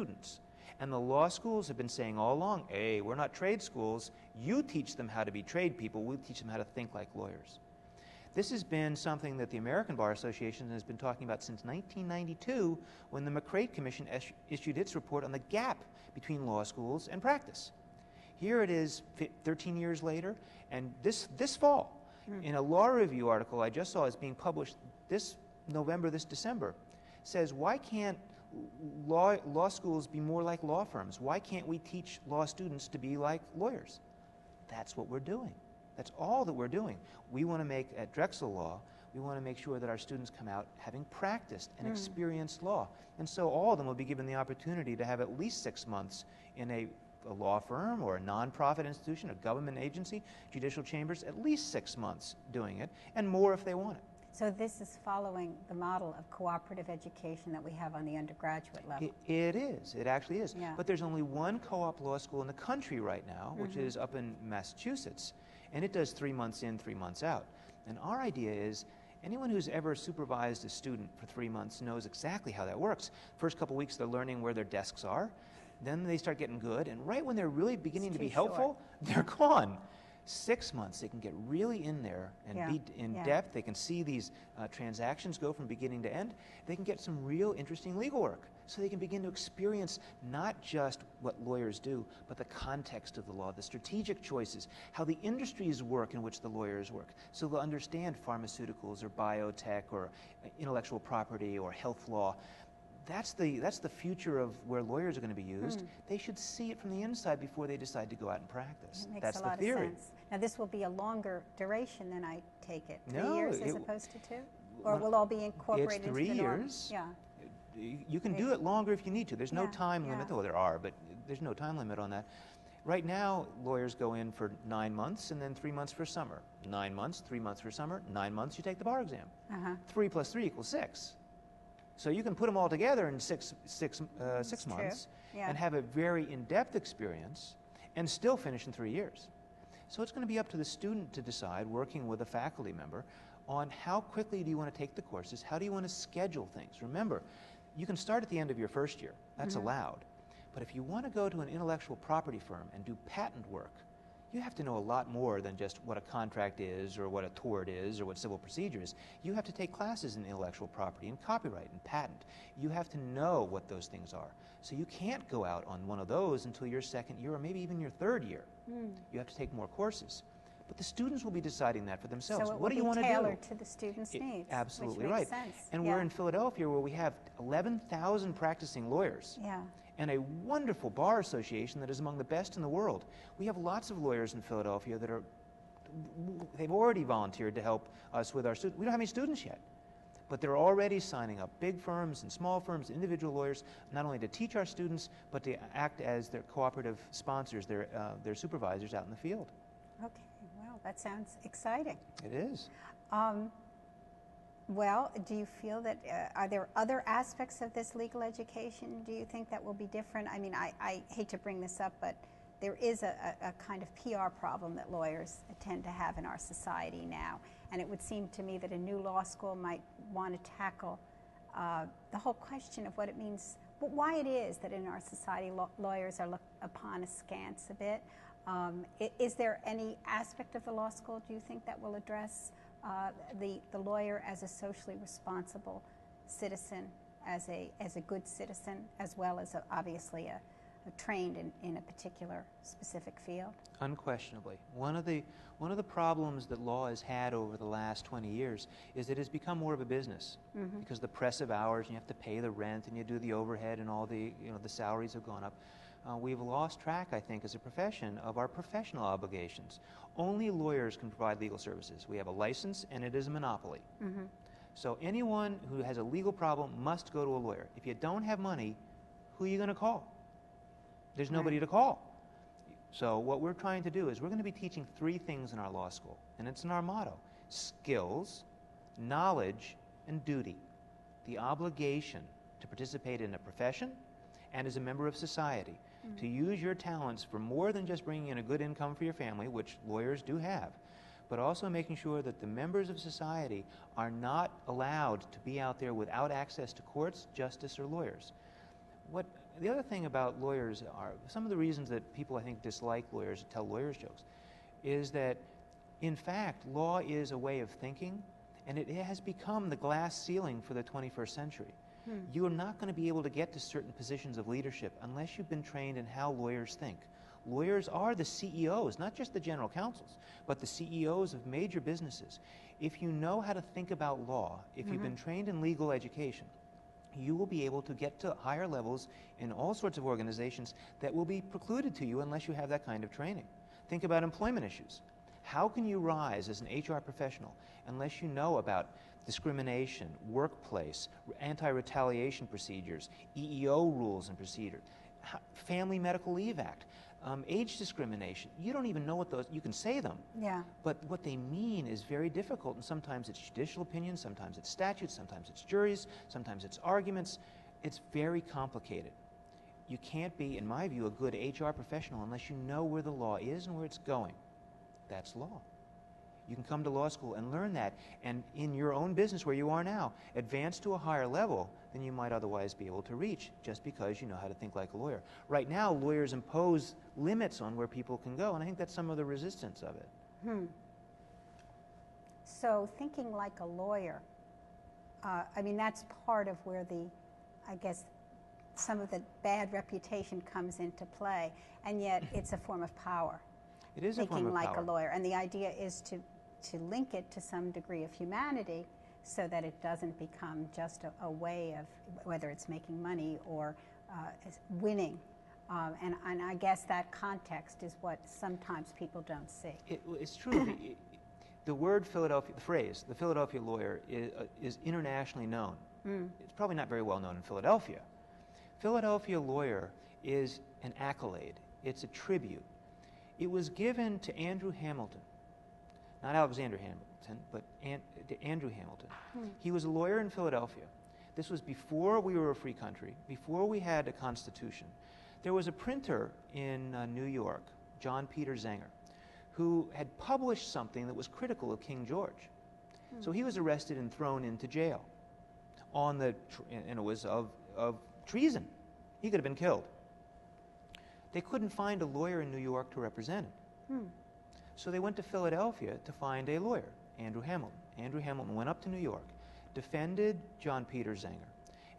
students. And the law schools have been saying all along, hey, we're not trade schools. You teach them how to be trade people. We teach them how to think like lawyers. This has been something that the American Bar Association has been talking about since 1992 when the McCrate Commission issued its report on the gap between law schools and practice. Here it is 13 years later, and this fall, in a law review article I just saw is being published this November, this December, says why can't law schools be more like law firms? Why can't we teach law students to be like lawyers? That's what we're doing. That's all that we're doing. We want to make, at Drexel Law, we want to make sure that our students come out having practiced and experienced law. And so all of them will be given the opportunity to have at least 6 months in a law firm or a nonprofit institution, a government agency, judicial chambers, at least 6 months doing it, and more if they want it. So this is following the model of cooperative education that we have on the undergraduate level. It is. It actually is. Yeah. But there's only one co-op law school in the country right now, which is up in Massachusetts, and it does 3 months in, 3 months out. And our idea is anyone who's ever supervised a student for 3 months knows exactly how that works. First couple weeks they're learning where their desks are, then they start getting good, and right when they're really beginning to be helpful, they're gone. 6 months, they can get really in there and be in depth. They can see these transactions go from beginning to end. They can get some real interesting legal work. So they can begin to experience not just what lawyers do, but the context of the law, the strategic choices, how the industries work in which the lawyers work. So they'll understand pharmaceuticals or biotech or intellectual property or health law. That's the future of where lawyers are going to be used. They should see it from the inside before they decide to go out and practice. That's the theory. Of sense. Now this will be a longer duration than I take it. 3 No, years as opposed to 2? Or will all be incorporated into the norm? It's 3 years. Yeah. You can do it longer if you need to. There's no time limit. Well, there are, but there's no time limit on that. Right now, lawyers go in for 9 months and then 3 months for summer. 9 months, 3 months for summer. 9 months, you take the bar exam. 3 plus 3 equals 6. So you can put them all together in six months and have a very in-depth experience and still finish in 3 years. So it's going to be up to the student to decide, working with a faculty member, on how quickly do you want to take the courses, how do you want to schedule things. Remember, you can start at the end of your first year. That's allowed. But if you want to go to an intellectual property firm and do patent work, you have to know a lot more than just what a contract is or what a tort is or what civil procedure is. You have to take classes in intellectual property and copyright and patent. You have to know what those things are. So you can't go out on one of those until your second year or maybe even your third year. You have to take more courses. But the students will be deciding that for themselves. So it what do you want to do? tailored to the students' needs. Absolutely which right. makes sense. And we're in Philadelphia where we have 11,000 practicing lawyers. Yeah. And a wonderful bar association that is among the best in the world. We have lots of lawyers in Philadelphia that they've already volunteered to help us with our students. We don't have any students yet, but they're already signing up, big firms and small firms, individual lawyers, not only to teach our students, but to act as their cooperative sponsors, their supervisors out in the field. Okay, well, that sounds exciting. It is. Well, do you feel that, are there other aspects of this legal education, do you think, that will be different? I mean, I hate to bring this up, but there is a kind of PR problem that lawyers tend to have in our society now. And it would seem to me that a new law school might want to tackle the whole question of what it means, but why it is that in our society lawyers are looked upon askance a bit. Is there any aspect of the law school, do you think, that will address the lawyer as a socially responsible citizen, as a good citizen, as well as obviously a trained in a particular specific field? Unquestionably. One of the problems that law has had over the last 20 years is that it has become more of a business because the press of hours, and you have to pay the rent and you do the overhead and all the salaries have gone up. We've lost track, I think, as a profession of our professional obligations. Only lawyers can provide legal services. We have a license, and it is a monopoly. So anyone who has a legal problem must go to a lawyer. If you don't have money, who are you going to call? There's nobody to call. So what we're trying to do is we're going to be teaching 3 things in our law school, and it's in our motto: skills, knowledge, and duty. The obligation to participate in a profession and as a member of society, to use your talents for more than just bringing in a good income for your family, which lawyers do have, but also making sure that the members of society are not allowed to be out there without access to courts, justice, or lawyers. the other thing about lawyers are, some of the reasons that people, I think, dislike lawyers, tell lawyers jokes, is that, in fact, law is a way of thinking, and it has become the glass ceiling for the 21st century. You are not going to be able to get to certain positions of leadership unless you've been trained in how lawyers think. Lawyers are the CEOs, not just the general counsels, but the CEOs of major businesses. If you know how to think about law, if you've been trained in legal education, you will be able to get to higher levels in all sorts of organizations that will be precluded to you unless you have that kind of training. Think about employment issues. How can you rise as an HR professional unless you know about discrimination, workplace, anti-retaliation procedures, EEO rules and procedures, Family Medical Leave Act, age discrimination? You don't even know what those, you can say them, but what they mean is very difficult, and sometimes it's judicial opinions, sometimes it's statutes, sometimes it's juries, sometimes it's arguments. It's very complicated. You can't be, in my view, a good HR professional unless you know where the law is and where it's going. That's law. You can come to law school and learn that, and in your own business where you are now, advance to a higher level than you might otherwise be able to reach just because you know how to think like a lawyer. Right now, lawyers impose limits on where people can go, and I think that's some of the resistance of it. So thinking like a lawyer, I mean, that's part of where the, I guess, some of the bad reputation comes into play, and yet it's a form of power. It is a form of power. Thinking like a lawyer, and the idea is to link it to some degree of humanity so that it doesn't become just a way of, whether it's making money or winning. And I guess that context is what sometimes people don't see. It's true. The word Philadelphia, the phrase, the Philadelphia lawyer, is internationally known. It's probably not very well known in Philadelphia. Philadelphia lawyer is an accolade. It's a tribute. It was given to Andrew Hamilton, not Alexander Hamilton, but Andrew Hamilton. He was a lawyer in Philadelphia. This was before we were a free country, before we had a constitution. There was a printer in New York, John Peter Zenger, who had published something that was critical of King George. So he was arrested and thrown into jail and it was of treason. He could have been killed. They couldn't find a lawyer in New York to represent him. So they went to Philadelphia to find a lawyer, Andrew Hamilton. Andrew Hamilton went up to New York, defended John Peter Zenger,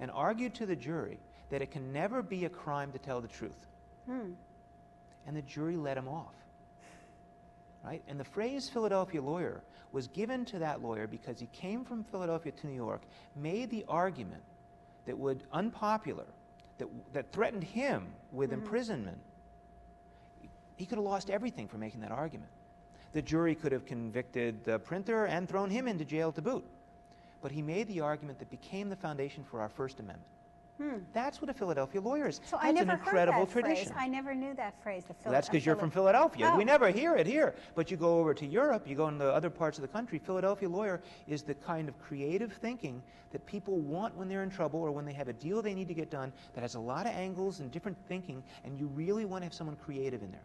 and argued to the jury that it can never be a crime to tell the truth. And the jury let him off. Right? And the phrase Philadelphia lawyer was given to that lawyer because he came from Philadelphia to New York, made the argument that would unpopular, that threatened him with imprisonment. He could have lost everything for making that argument. The jury could have convicted the printer and thrown him into jail to boot. But he made the argument that became the foundation for our First Amendment. That's what a Philadelphia lawyer is. So that's I never an incredible heard that tradition. Phrase. I never knew that phrase. Well, that's because you're from Philadelphia. Oh. We never hear it here. But you go over to Europe, you go into other parts of the country, Philadelphia lawyer is the kind of creative thinking that people want when they're in trouble or when they have a deal they need to get done that has a lot of angles and different thinking, and you really want to have someone creative in there.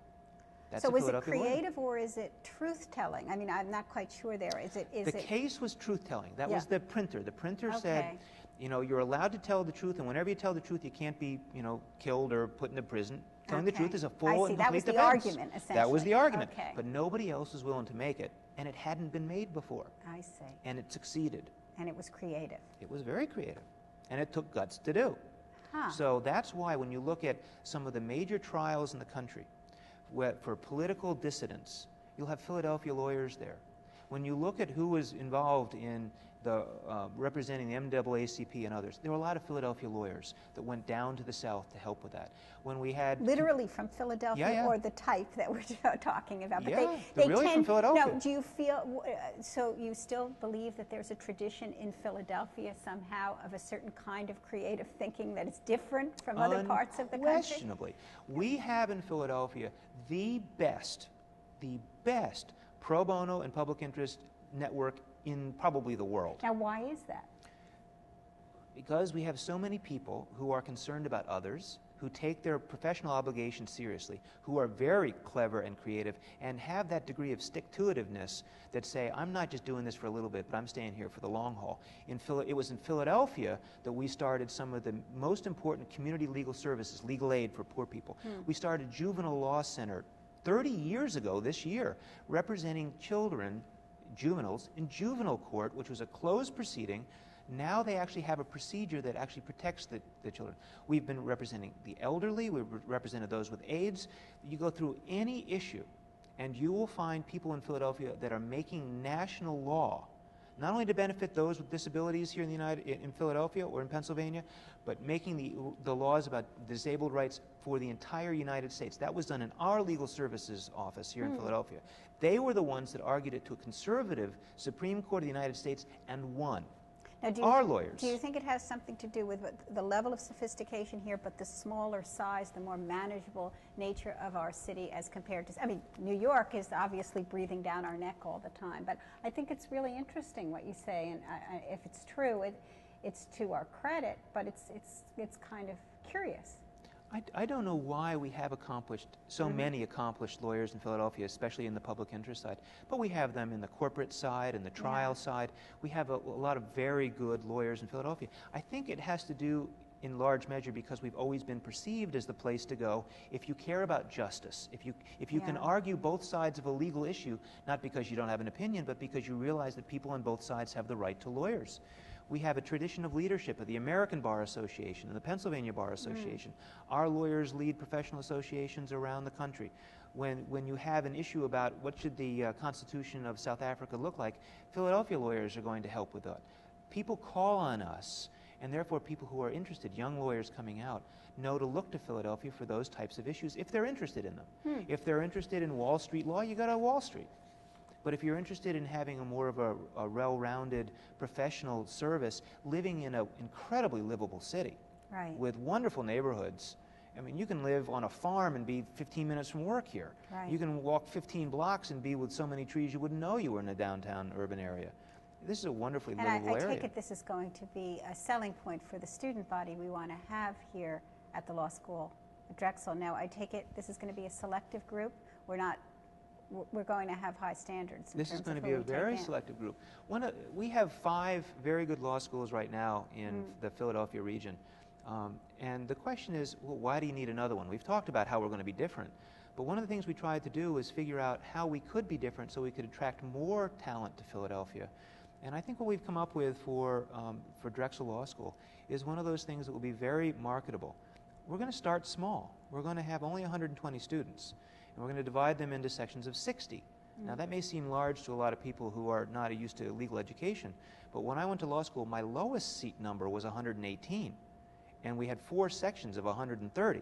That's so is it creative or is it truth-telling? I mean, I'm not quite sure there. The case was truth-telling. That was the printer. The printer said, you know, you're allowed to tell the truth, and whenever you tell the truth, you can't be, you know, killed or put into prison. Telling the truth is a full and complete defense. That was the argument, essentially. That was the argument. But nobody else was willing to make it, and it hadn't been made before. I see. And it succeeded. And it was creative. It was very creative. And it took guts to do. So that's why when you look at some of the major trials in the country for political dissidents, you'll have Philadelphia lawyers there. When you look at who was involved in the representing the NAACP and others, there were a lot of Philadelphia lawyers that went down to the South to help with that. When we had literally from Philadelphia, or the type that we're talking about, but they really from Philadelphia. Now, do you feel so? You still believe that there's a tradition in Philadelphia somehow of a certain kind of creative thinking that is different from other parts of the country? Unquestionably, we have in Philadelphia the best pro bono and public interest network in probably the world. Now, why is that? Because we have so many people who are concerned about others who take their professional obligations seriously, who are very clever and creative, and have that degree of stick-to-itiveness that say, I'm not just doing this for a little bit, but I'm staying here for the long haul. It was in Philadelphia that we started some of the most important community legal services, legal aid for poor people. We started Juvenile Law Center 30 years ago this year, representing children, juveniles, in juvenile court, which was a closed proceeding. Now they actually have a procedure that actually protects the children. We've been representing the elderly, we've represented those with AIDS. You go through any issue, and you will find people in Philadelphia that are making national law, not only to benefit those with disabilities here in Philadelphia or in Pennsylvania, but making the laws about disabled rights for the entire United States. That was done in our legal services office here in Philadelphia. They were the ones that argued it to a conservative Supreme Court of the United States and won. Now, Our lawyers. Do you think it has something to do with the level of sophistication here, but the smaller size, the more manageable nature of our city as compared to, I mean, New York is obviously breathing down our neck all the time, but I think it's really interesting what you say, and if it's true, it's to our credit, but it's kind of curious. I don't know why we have so many accomplished lawyers in Philadelphia, especially in the public interest side. But we have them in the corporate side and the trial side. We have a lot of very good lawyers in Philadelphia. I think it has to do in large measure because we've always been perceived as the place to go if you care about justice, if you can argue both sides of a legal issue, not because you don't have an opinion, but because you realize that people on both sides have the right to lawyers. We have a tradition of leadership of the American Bar Association and the Pennsylvania Bar Association. Our lawyers lead professional associations around the country. When you have an issue about what should the Constitution of South Africa look like, Philadelphia lawyers are going to help with that. People call on us, and therefore people who are interested, young lawyers coming out, know to look to Philadelphia for those types of issues if they're interested in them. If they're interested in Wall Street law, you go to Wall Street. But if you're interested in having more of a well-rounded professional service, living in an incredibly livable city with wonderful neighborhoods, I mean, you can live on a farm and be 15 minutes from work here. You can walk 15 blocks and be with so many trees you wouldn't know you were in a downtown urban area. This is a wonderfully livable area. I take it this is going to be a selling point for the student body we want to have here at the law school at Drexel. Now, I take it this is going to be a selective group. We're going to have high standards. This is going to be a very selective group. We have 5 very good law schools right now in the Philadelphia region. And the question is, well, why do you need another one? We've talked about how we're going to be different. But one of the things we tried to do was figure out how we could be different so we could attract more talent to Philadelphia. And I think what we've come up with for Drexel Law School is one of those things that will be very marketable. We're going to start small. We're going to have only 120 students. And we're going to divide them into sections of 60. Now, that may seem large to a lot of people who are not used to legal education, but when I went to law school, my lowest seat number was 118, and we had 4 sections of 130.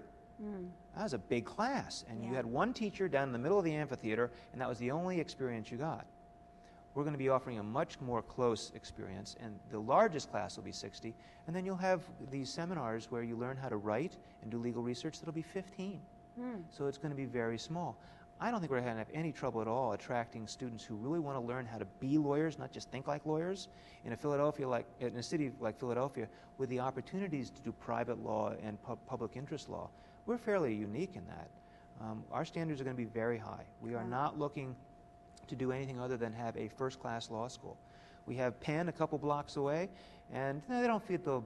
That was a big class, and you had one teacher down in the middle of the amphitheater, and that was the only experience you got. We're going to be offering a much more close experience, and the largest class will be 60, and then you'll have these seminars where you learn how to write and do legal research that'll be 15. So it's going to be very small. I don't think we're going to have any trouble at all attracting students who really want to learn how to be lawyers, not just think like lawyers, in a city like Philadelphia, with the opportunities to do private law and public interest law. We're fairly unique in that. Our standards are going to be very high. We are not looking to do anything other than have a first-class law school. We have Penn a couple blocks away, and they don't feel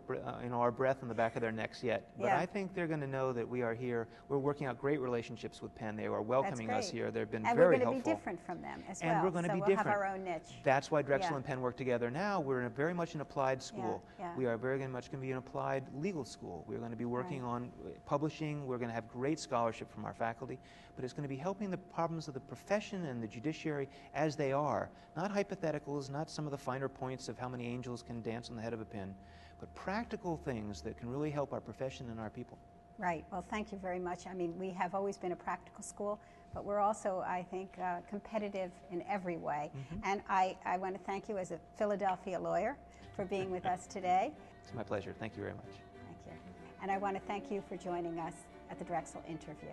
our breath on the back of their necks yet. But I think they're going to know that we are here. We're working out great relationships with Penn. They are welcoming us here. They've been very helpful. And we're going to be different from them as well. And we're going to be different. So we'll have our own niche. That's why Drexel and Penn work together now. We're very much an applied school. We are very much going to be an applied legal school. We're going to be working on publishing. We're going to have great scholarship from our faculty. But it's going to be helping the problems of the profession and the judiciary as they are. Not hypotheticals, not some of the finer points of how many angels can dance on the head of a pin, but practical things that can really help our profession and our people. Right. Well, thank you very much. I mean, we have always been a practical school, but we're also, I think, competitive in every way. And I want to thank you as a Philadelphia lawyer for being with us today. It's my pleasure. Thank you very much. Thank you. And I want to thank you for joining us at the Drexel interview.